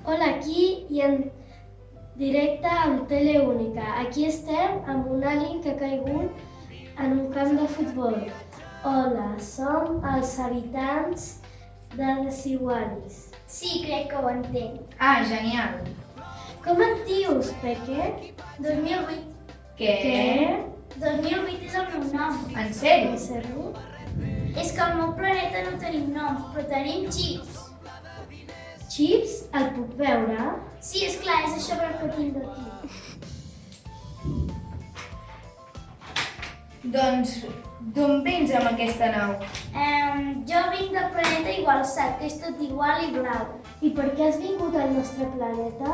Hola, aquí i en directe amb Teleúnica. Aquí estem amb un alien que ha caigut en un camp de futbol. Hola, som els habitants de Desigualis. Sí, crec que ho entenc. Ah, genial. Com et dius, Peque? 2008. Què? 2008 és el meu nom. En sèrio? En sèrio? És que al meu planeta no tenim noms, però tenim xips. Chips? El puc veure? Sí, és clar, és això que tinc aquí. Doncs, d'on vens amb aquesta nau? Jo vinc del planeta Igualsat, que és tot igual i blau. I per què has vingut al nostre planeta?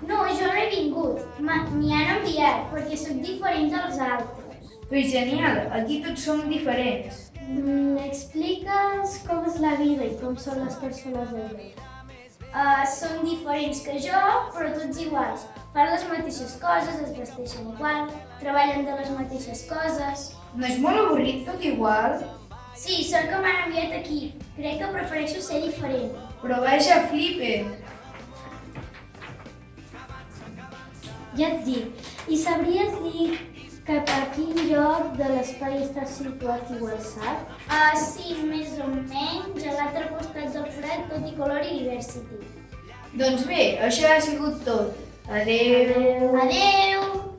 No, jo no he vingut. M'hi han enviat, perquè sóc diferent dels altres. Pues genial, aquí tots som diferents. Explica'ns com és la vida i com són les persones d'allà. Són diferents que jo, però tots iguals. Fan les mateixes coses, es vesteixen igual, treballen de les mateixes coses. No és molt avorrit tot igual? Sí, sort que m'han enviat aquí. Crec que prefereixo ser diferent. Però vaja, flipe. Ja et dic. I sabries dir cap a quin lloc de l'espai està situat Igualsat? Sí, més o menys, a l'altre costat del forat, tot i color i diversity. Doncs bé, això ha sigut tot. Adéu. Adeu!